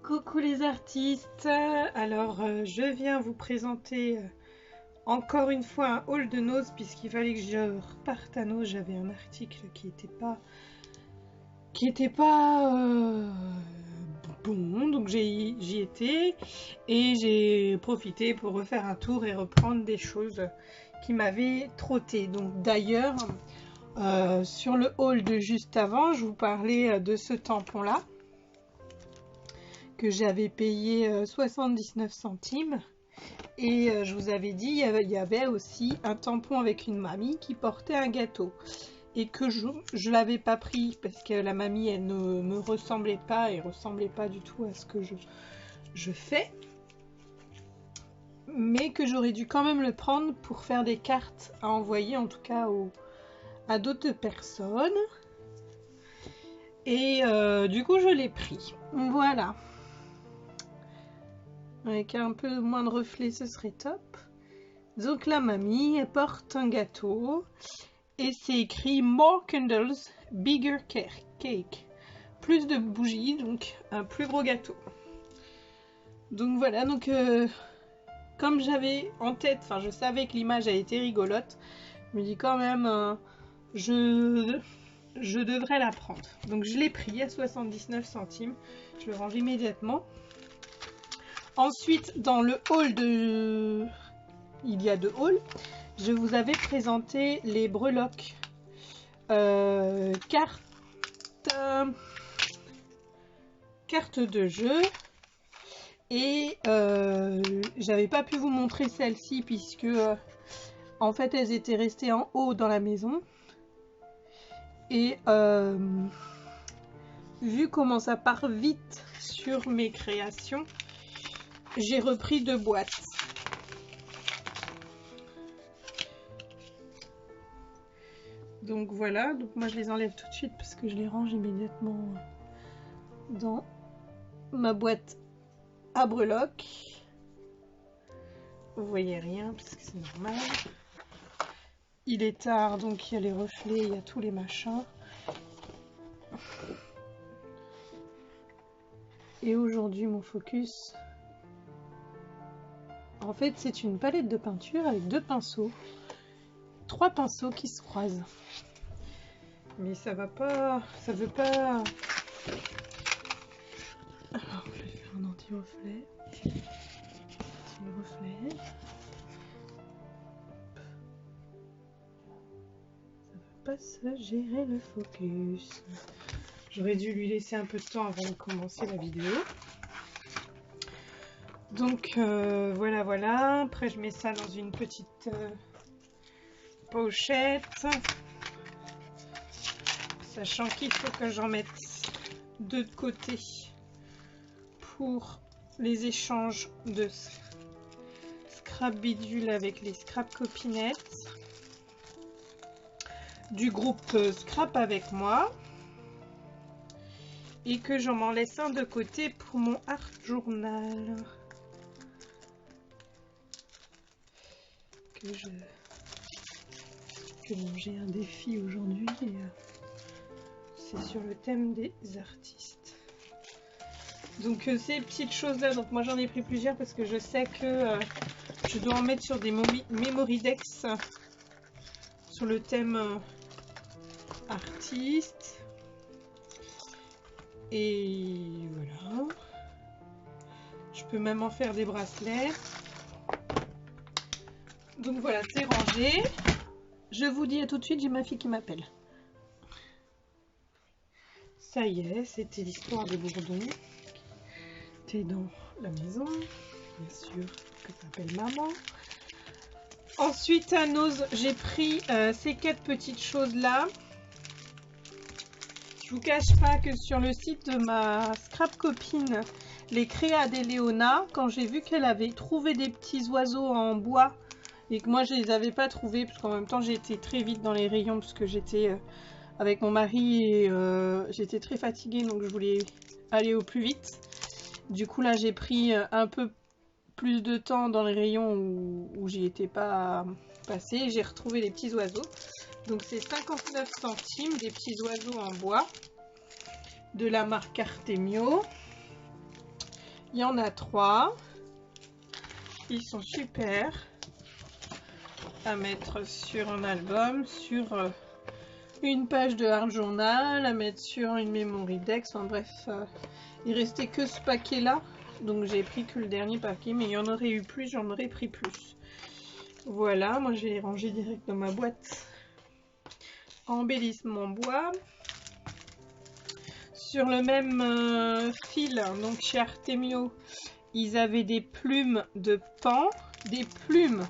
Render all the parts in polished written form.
Coucou les artistes, alors je viens vous présenter encore une fois un haul de Nose puisqu'il fallait que je reparte à Nose. J'avais un article qui était pas bon, donc j'y étais et j'ai profité pour refaire un tour et reprendre des choses qui m'avaient trotté. Donc d'ailleurs sur le haul de juste avant, je vous parlais de ce tampon là que j'avais payé 79 centimes et je vous avais dit il y avait aussi un tampon avec une mamie qui portait un gâteau et que je l'avais pas pris parce que la mamie elle ne me ressemblait pas et ressemblait pas du tout à ce que je fais, mais que j'aurais dû quand même le prendre pour faire des cartes à envoyer, en tout cas à d'autres personnes, et du coup je l'ai pris. Voilà. Avec un peu moins de reflets, ce serait top. Donc la mamie, elle porte un gâteau et c'est écrit More Candles, Bigger Cake. Plus de bougies, donc un plus gros gâteau. Donc voilà, donc comme j'avais en tête, enfin je savais que l'image a été rigolote, je me dis quand même, je devrais la prendre. Donc je l'ai pris à 79 centimes, je le range immédiatement. Ensuite, dans le haul il y a deux hauls, je vous avais présenté les breloques cartes de jeu, et j'avais pas pu vous montrer celles-ci puisque en fait elles étaient restées en haut dans la maison, et vu comment ça part vite sur mes créations, j'ai repris deux boîtes. Donc voilà, donc moi je les enlève tout de suite parce que je les range immédiatement dans ma boîte à breloques. Vous voyez rien parce que c'est normal. Il est tard, donc il y a les reflets, il y a tous les machins. Et aujourd'hui mon focus, en fait c'est une palette de peinture avec deux pinceaux. Trois pinceaux qui se croisent. Mais ça va pas, ça veut pas. Alors je vais faire un anti-reflet. Anti-reflet. Ça veut pas se gérer le focus. J'aurais dû lui laisser un peu de temps avant de commencer la vidéo. Donc voilà. Après je mets ça dans une petite pochette. Sachant qu'il faut que j'en mette deux de côté pour les échanges de scrap bidule avec les scrap copinettes du groupe Scrap avec moi, et que j'en m'en laisse un de côté pour mon art journal que j'ai un défi aujourd'hui, et c'est sur le thème des artistes. Donc ces petites choses là, donc moi j'en ai pris plusieurs parce que je sais que je dois en mettre sur des memory decks sur le thème artiste. Et voilà, je peux même en faire des bracelets. Donc voilà, c'est rangé. Je vous dis à tout de suite, j'ai ma fille qui m'appelle. Ça y est, c'était l'histoire de Bourdon. T'es dans la maison, bien sûr, que s'appelle maman. Ensuite à Nose, j'ai pris ces quatre petites choses là. Je vous cache pas que sur le site de ma scrap copine, les créas d'Eleona, quand j'ai vu qu'elle avait trouvé des petits oiseaux en bois et que moi je les avais pas trouvés, parce qu'en même temps j'ai été très vite dans les rayons parce que j'étais avec mon mari et j'étais très fatiguée, donc je voulais aller au plus vite. Du coup là j'ai pris un peu plus de temps dans les rayons où j'y étais pas passée. J'ai retrouvé les petits oiseaux. Donc c'est 59 centimes, des petits oiseaux en bois de la marque Artemio. Il y en a 3. Ils sont super à mettre sur un album, sur une page de Art Journal, à mettre sur une memory Dex. Enfin bref, il restait que ce paquet là. Donc j'ai pris que le dernier paquet, mais il y en aurait eu plus, j'en aurais pris plus. Voilà, moi je vais les ranger direct dans ma boîte. Embellissement bois. Sur le même fil, donc chez Artemio, ils avaient des plumes de paon, des plumes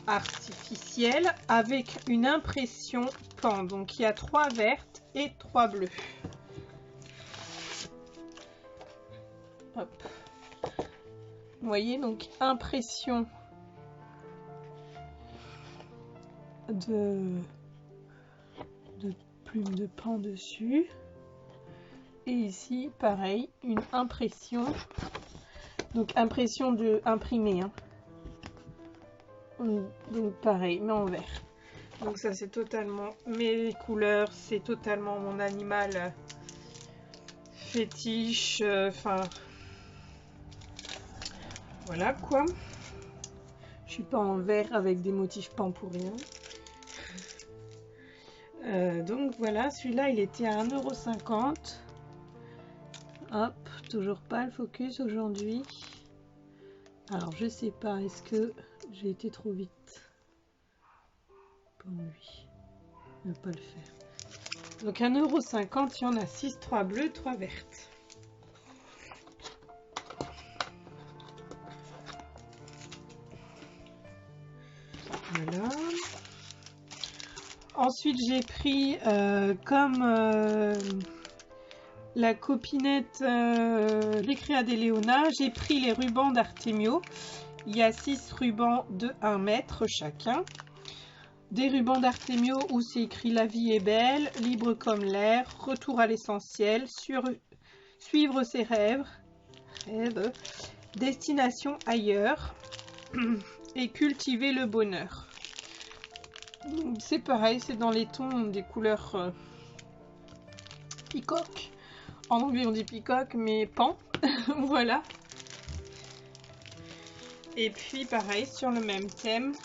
artificielles avec une impression paon. Donc il y a 3 vertes et 3 bleues. Hop. Vous voyez, donc impression de plumes de paon dessus. Et ici, pareil, une impression. Donc impression de imprimé. Hein. Donc pareil, mais en vert. Donc ça c'est totalement mes couleurs, c'est totalement mon animal fétiche. Enfin, voilà quoi. Je suis pas en vert avec des motifs paon pour rien. Donc voilà, celui-là il était à 1,50 €. Hop, toujours pas le focus aujourd'hui. Alors je sais pas, est-ce que j'ai été trop vite pour lui ne pas le faire. Donc 1,50 €, il y en a 6, 3 bleues, 3 vertes. Voilà. Ensuite j'ai pris comme la copinette les Créa d'Eleona, j'ai pris les rubans d'Artemio. Il y a 6 rubans de 1 mètre chacun. Des rubans d'Artemio où c'est écrit la vie est belle, libre comme l'air, retour à l'essentiel, suivre ses rêves, destination ailleurs et cultiver le bonheur. C'est pareil, c'est dans les tons des couleurs peacock. En anglais on dit peacock, mais paon. Voilà. Et puis pareil, sur le même thème,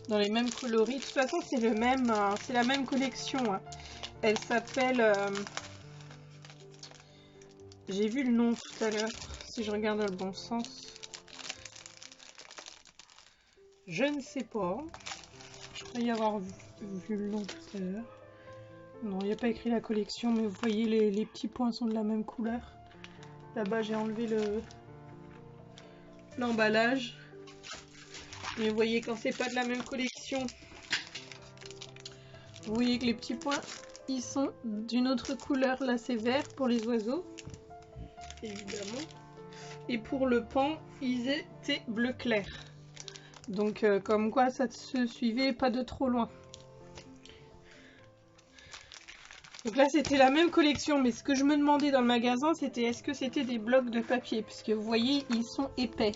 dans les mêmes coloris. De toute façon, c'est le même, c'est la même collection. Hein. Elle s'appelle... j'ai vu le nom tout à l'heure, si je regarde dans le bon sens. Je ne sais pas. Je crois y avoir vu le nom tout à l'heure. Non, il n'y a pas écrit la collection, mais vous voyez, les petits points sont de la même couleur. Là-bas, j'ai enlevé l'emballage. Mais vous voyez, quand c'est pas de la même collection, vous voyez que les petits points, ils sont d'une autre couleur. Là, c'est vert pour les oiseaux, évidemment. Et pour le paon, ils étaient bleu clair. Donc, comme quoi, ça se suivait pas de trop loin. Donc là, c'était la même collection, mais ce que je me demandais dans le magasin, c'était est-ce que c'était des blocs de papier, puisque vous voyez, ils sont épais.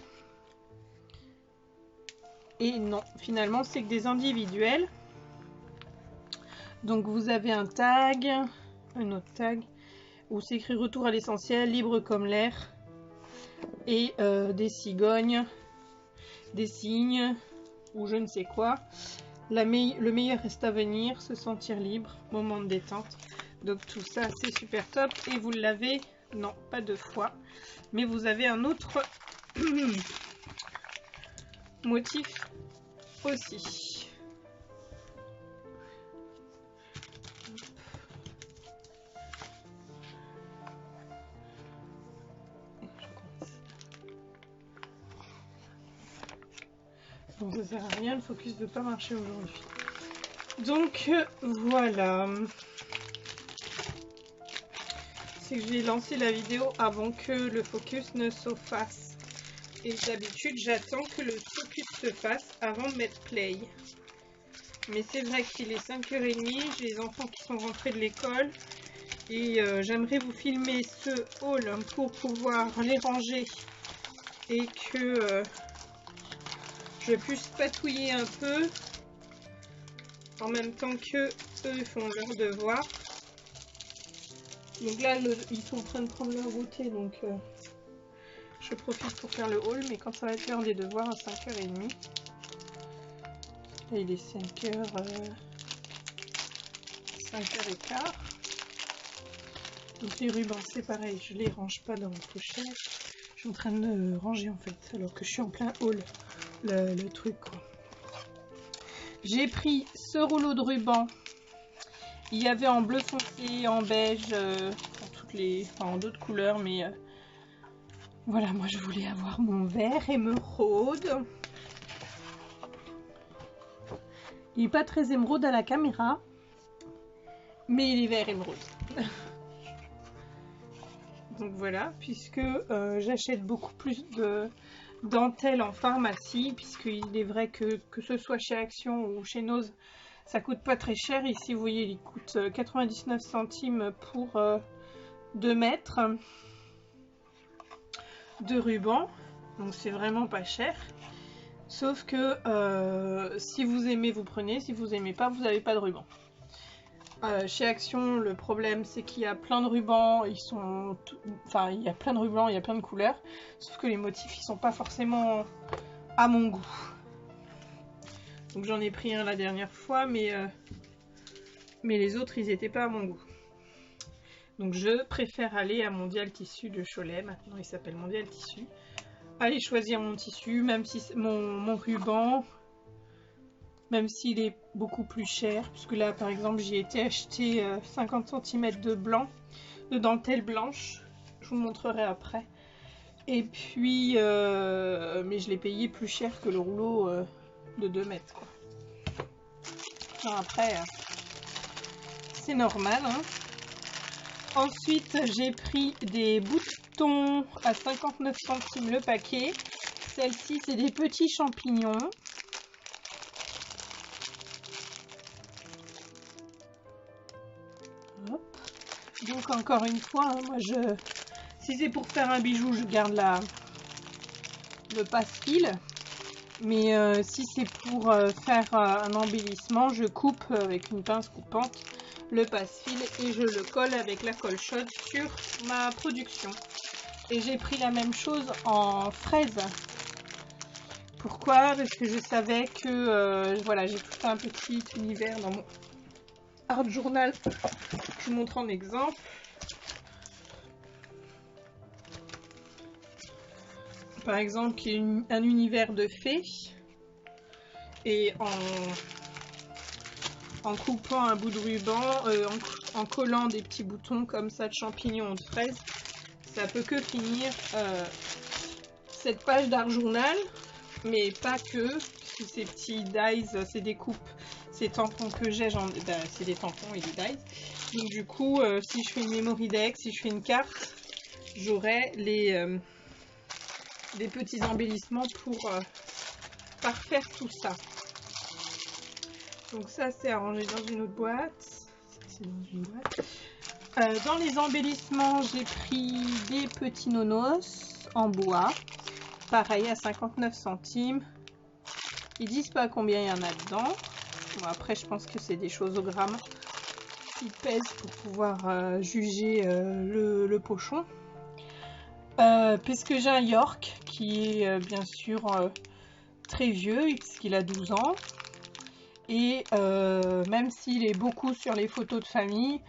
Et non, finalement, c'est que des individuels. Donc vous avez un tag, un autre tag, où c'est écrit retour à l'essentiel, libre comme l'air, et des cigognes, des cygnes, ou je ne sais quoi. Le meilleur reste à venir, se sentir libre, moment de détente. Donc tout ça, c'est super top. Et vous l'avez, non, pas 2 fois, mais vous avez un autre motif aussi. Bon, ça sert à rien, le focus ne veut pas marcher aujourd'hui. Donc voilà. C'est que j'ai lancé la vidéo avant que le focus ne se fasse. Et d'habitude, j'attends que le focus se fasse avant de mettre play. Mais c'est vrai qu'il est 5h30, j'ai les enfants qui sont rentrés de l'école. Et j'aimerais vous filmer ce haul pour pouvoir les ranger. Et que je puisse patouiller un peu. En même temps que eux font leur devoir. Donc là, ils sont en train de prendre leur goûter, donc je profite pour faire le haul, mais quand ça va être l'heure des devoirs à 5h30, là il est 5h15. Donc les rubans, c'est pareil, je les range pas dans la pochette. Je suis en train de ranger en fait, alors que je suis en plein haul, le truc quoi. J'ai pris ce rouleau de ruban. Il y avait en bleu foncé, en beige, en d'autres couleurs, mais voilà, moi je voulais avoir mon vert émeraude. Il n'est pas très émeraude à la caméra, mais il est vert émeraude. Donc voilà, puisque j'achète beaucoup plus de dentelle en pharmacie, puisqu'il est vrai que ce soit chez Action ou chez Nose, ça coûte pas très cher. Ici, vous voyez, il coûte 99 centimes pour 2 mètres de ruban. Donc c'est vraiment pas cher. Sauf que si vous aimez, vous prenez. Si vous aimez pas, vous n'avez pas de ruban. Chez Action, le problème c'est qu'il y a plein de rubans, il y a plein de rubans, il y a plein de couleurs, sauf que les motifs ils sont pas forcément à mon goût. Donc j'en ai pris un la dernière fois, mais les autres ils étaient pas à mon goût. Donc je préfère aller à Mondial Tissu de Cholet, maintenant il s'appelle Mondial Tissu. Aller choisir mon tissu, même si mon ruban, même s'il est beaucoup plus cher, puisque là par exemple j'ai été acheter 50 cm de blanc, de dentelle blanche, je vous montrerai après. Et puis, mais je l'ai payé plus cher que le rouleau de 2 mètres quoi. Non, après, c'est normal hein. Ensuite j'ai pris des boutons à 59 centimes le paquet. Celle-ci c'est des petits champignons. Hop. Donc encore une fois, hein, moi si c'est pour faire un bijou, je garde le passe-fil. Mais si c'est pour faire un embellissement, je coupe avec une pince coupante le passe-fil et je le colle avec la colle chaude sur ma production. Et j'ai pris la même chose en fraise. Pourquoi? Parce que je savais que voilà, j'ai tout un petit univers dans mon art journal. Je vous montre en exemple. Par exemple, qui est un univers de fées. Et en coupant un bout de ruban, en collant des petits boutons comme ça de champignons ou de fraises, ça peut que finir cette page d'art journal, mais pas que. Ces petits dies, ces découpes, ces tampons que j'ai, c'est des tampons et des dies. Donc du coup, si je fais une memory deck, si je fais une carte, j'aurai des petits embellissements pour parfaire tout ça. Donc ça c'est arrangé dans une autre boîte. Dans les embellissements, j'ai pris des petits nonos en bois. Pareil à 59 centimes. Ils disent pas combien il y en a dedans. Bon, après je pense que c'est des choses au gramme qui pèsent pour pouvoir juger le pochon. Puisque j'ai un York qui est bien sûr très vieux puisqu'il a 12 ans. Et même s'il est beaucoup sur les photos de famille,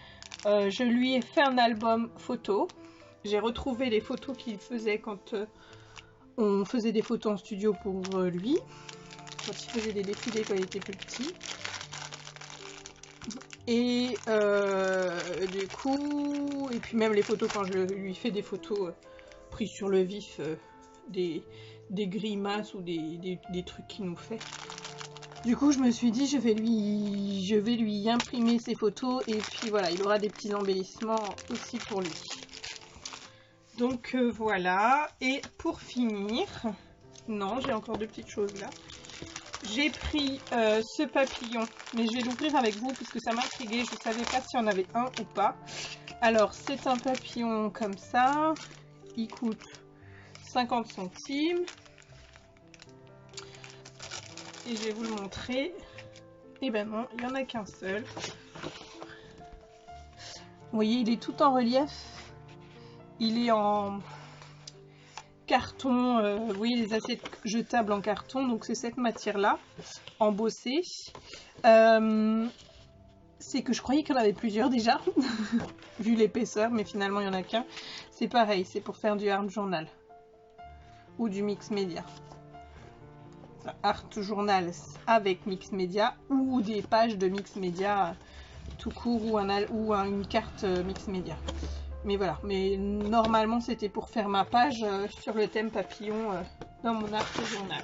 je lui ai fait un album photo. J'ai retrouvé les photos qu'il faisait quand on faisait des photos en studio pour lui, quand il faisait des défilés quand il était plus petit. Et du coup, et puis même les photos quand je lui fais des photos prises sur le vif, des grimaces ou des trucs qu'il nous fait. Du coup, je me suis dit, je vais lui imprimer ses photos et puis voilà, il aura des petits embellissements aussi pour lui. Donc voilà, et pour finir, non, j'ai encore deux petites choses là. J'ai pris ce papillon, mais je vais l'ouvrir avec vous parce que ça m'intriguait, je ne savais pas s'il y en avait un ou pas. Alors, c'est un papillon comme ça, il coûte 50 centimes. Et je vais vous le montrer. Et ben non, il n'y en a qu'un seul. voyez, il est tout en relief. Il est en carton, vous voyez les assiettes jetables en carton, donc c'est cette matière-là, embossée. C'est que je croyais qu'il y en avait plusieurs déjà, vu l'épaisseur, mais finalement il n'y en a qu'un. C'est pareil, c'est pour faire du art journal ou du mix média. Art journal avec mix média ou des pages de mix média tout court ou une carte mix média. Mais voilà, mais normalement c'était pour faire ma page sur le thème papillon dans mon art journal.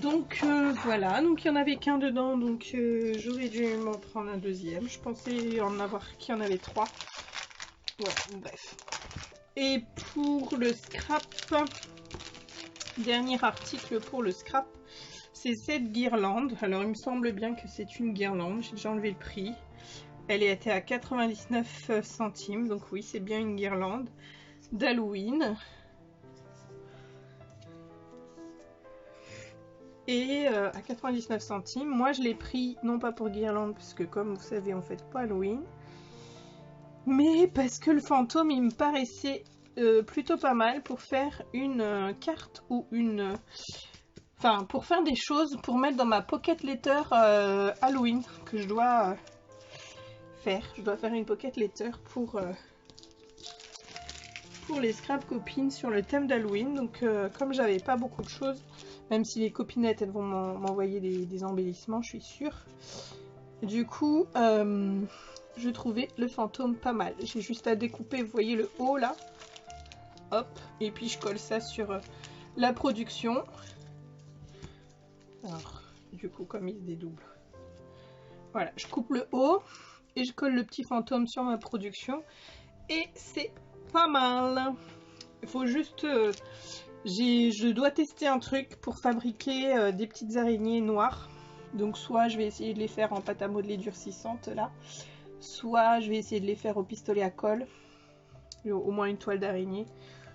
Donc voilà, donc il n'y en avait qu'un dedans, donc j'aurais dû m'en prendre un deuxième. Je pensais en avoir qu'il y en avait 3. Voilà, bref. Et pour le scrap, dernier article pour le scrap, c'est cette guirlande. Alors il me semble bien que c'est une guirlande, j'ai déjà enlevé le prix. Elle était à 99 centimes, donc oui, c'est bien une guirlande d'Halloween. Et à 99 centimes, moi je l'ai pris non pas pour guirlande, puisque comme vous savez on fête pas Halloween, mais parce que le fantôme il me paraissait plutôt pas mal pour faire une carte ou une... Enfin, pour faire des choses, pour mettre dans ma pocket letter Halloween que je dois faire. Je dois faire une pocket letter pour les scrap copines sur le thème d'Halloween. Donc comme j'avais pas beaucoup de choses, même si les copinettes elles vont m'envoyer des embellissements, je suis sûre. Du coup, je trouvais le fantôme pas mal. J'ai juste à découper, vous voyez le haut là. Hop, et puis je colle ça sur la production. Alors, du coup, comme il se dédouble. Voilà, je coupe le haut et je colle le petit fantôme sur ma production. Et c'est pas mal. Il faut juste... je dois tester un truc pour fabriquer des petites araignées noires. Donc soit je vais essayer de les faire en pâte à modeler durcissante là. Soit je vais essayer de les faire au pistolet à colle. Au moins une toile d'araignée.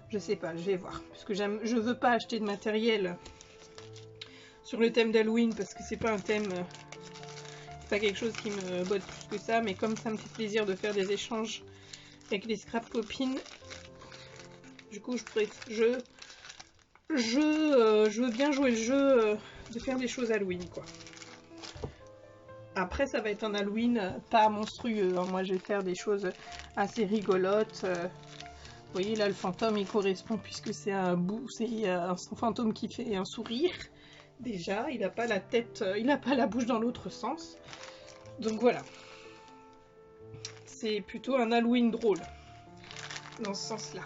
Je sais pas, je vais voir. Parce que je veux pas acheter de matériel sur le thème d'Halloween parce que c'est pas un thème... c'est pas quelque chose qui me botte plus que ça. Mais comme ça me fait plaisir de faire des échanges avec les scrap copines. Du coup je veux bien jouer le jeu de faire des choses Halloween quoi. Après ça va être un Halloween pas monstrueux, hein. Moi je vais faire des choses assez rigolotes. Vous voyez là le fantôme il correspond puisque c'est un fantôme qui fait un sourire. Déjà il n'a pas la tête, il n'a pas la bouche dans l'autre sens. Donc voilà. C'est plutôt un Halloween drôle. Dans ce sens là.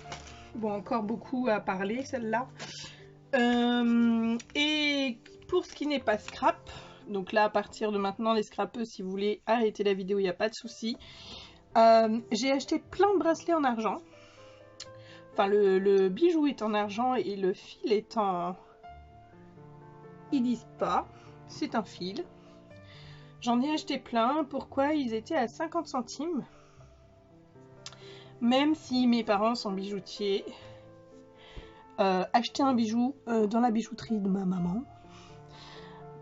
Bon encore beaucoup à parler celle-là. Et pour ce qui n'est pas scrap, donc là à partir de maintenant les scrapeux si vous voulez arrêter la vidéo il n'y a pas de souci. J'ai acheté plein de bracelets en argent. Enfin le bijou est en argent et le fil est en... Ils disent pas, c'est un fil. J'en ai acheté plein, pourquoi ils étaient à 50 centimes. Même si mes parents sont bijoutiers. Acheter un bijou dans la bijouterie de ma maman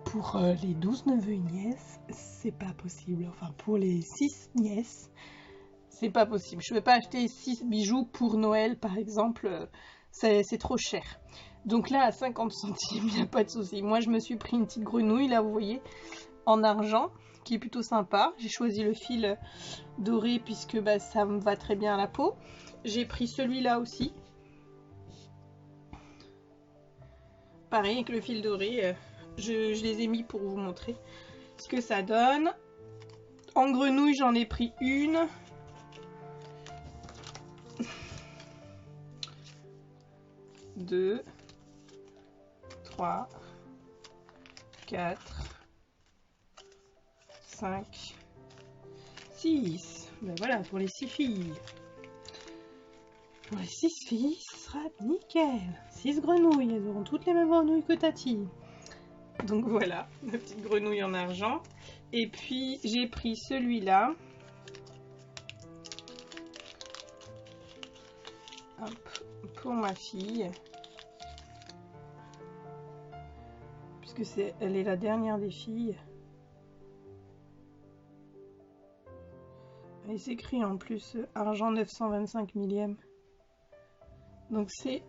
pour les 12 neveux et nièces, c'est pas possible. Enfin, pour les 6 nièces, c'est pas possible. Je ne vais pas acheter 6 bijoux pour Noël, par exemple. C'est trop cher. Donc là, à 50 centimes, il n'y a pas de souci. Moi, je me suis pris une petite grenouille, là, vous voyez, en argent, qui est plutôt sympa. J'ai choisi le fil doré, puisque bah, ça me va très bien à la peau. J'ai pris celui-là aussi. Pareil, avec le fil doré. Je les ai mis pour vous montrer ce que ça donne. En grenouille, j'en ai pris une. Deux. 3. 4. 5. 6. Ben voilà, pour les 6 filles. Pour les 6 filles, ce sera nickel. 6 grenouilles, elles auront toutes les mêmes grenouilles que Tati. Donc voilà, ma petite grenouille en argent. Et puis j'ai pris celui-là. Pour ma fille. Puisque elle est la dernière des filles. Et c'est écrit en plus argent 925 millième. Donc c'est...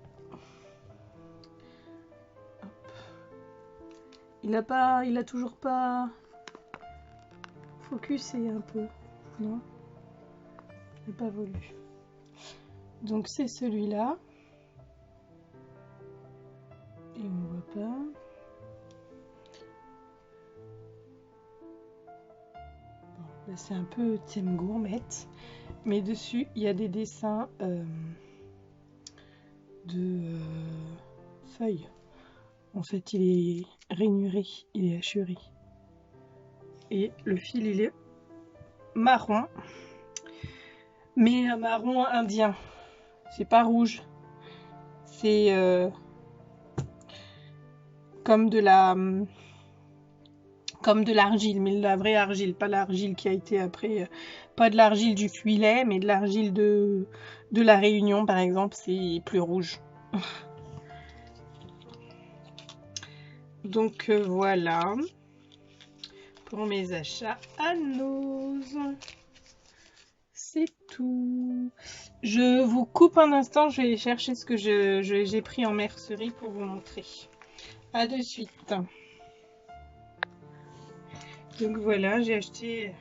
Il a toujours pas focusé un peu, non? Il n'a pas voulu. Donc c'est celui-là. Et on voit pas. Bon, c'est un peu thème gourmette. Mais dessus, il y a des dessins de feuilles. En fait, il est rainuré, il est hachuré. Et le fil, il est marron. Mais un marron indien. C'est pas rouge. C'est comme de l'argile, mais de la vraie argile, pas l'argile qui a été après, pas de l'argile du Puilet, mais de l'argile de la Réunion par exemple, c'est plus rouge. Donc voilà pour mes achats à Noz. C'est tout. Je vous coupe un instant, je vais chercher ce que j'ai pris en mercerie pour vous montrer. À de suite. Donc voilà, j'ai acheté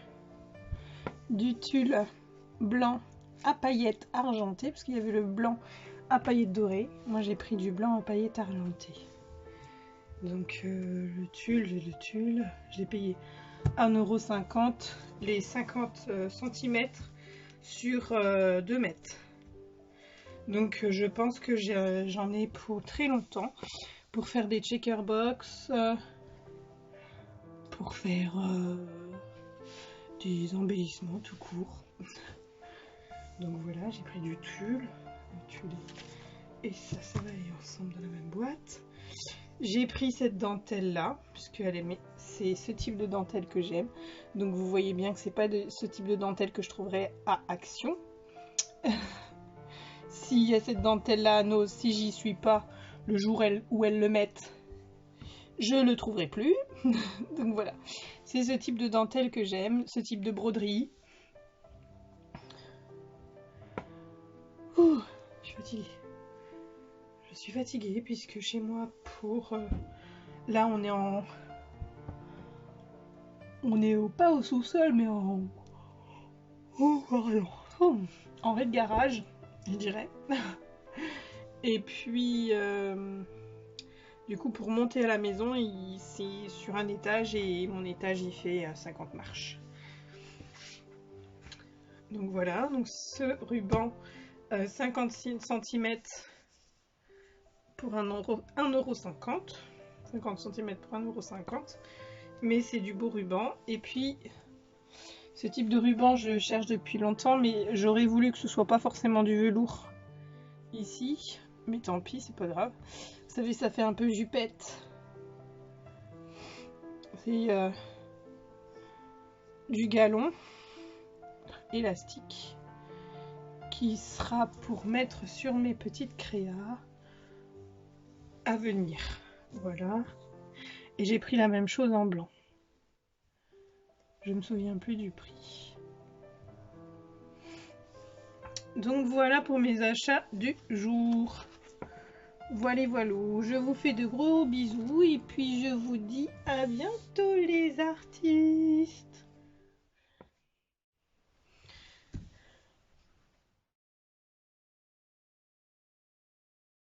du tulle blanc à paillettes argentées, parce qu'il y avait le blanc à paillettes dorées. Moi j'ai pris du blanc à paillettes argentées. Donc le tulle, je l'ai payé 1,50 €, les 50 cm sur 2 mètres. Donc je pense que j'en ai pour très longtemps, pour faire des checkerbox, pour faire des embellissements tout court. Donc voilà, j'ai pris du tulle, et ça va aller ensemble dans la même boîte. J'ai pris cette dentelle là, puisque c'est ce type de dentelle que j'aime. Donc vous voyez bien que c'est pas ce type de dentelle que je trouverais à Action. S'il y a cette dentelle là à Noz, si j'y suis pas le jour où elles le mettent, je le trouverai plus. Donc voilà, c'est ce type de dentelle que j'aime, ce type de broderie. Ouh, je suis fatiguée. Je suis fatiguée puisque chez moi, là pas au sous-sol, mais en rez-de-garage, je dirais. Et puis du coup, pour monter à la maison, c'est sur un étage et mon étage il fait 50 marches. Donc voilà, donc ce ruban 56 cm pour 1,50 €. 50 cm pour 1,50 €. Mais c'est du beau ruban. Et puis, ce type de ruban, je cherche depuis longtemps, mais j'aurais voulu que ce soit pas forcément du velours ici. Mais tant pis, c'est pas grave. Vous savez, ça fait un peu jupette. C'est du galon élastique qui sera pour mettre sur mes petites créas à venir. Voilà. Et j'ai pris la même chose en blanc. Je me souviens plus du prix. Donc voilà pour mes achats du jour. Voilà, je vous fais de gros bisous et puis je vous dis à bientôt les artistes.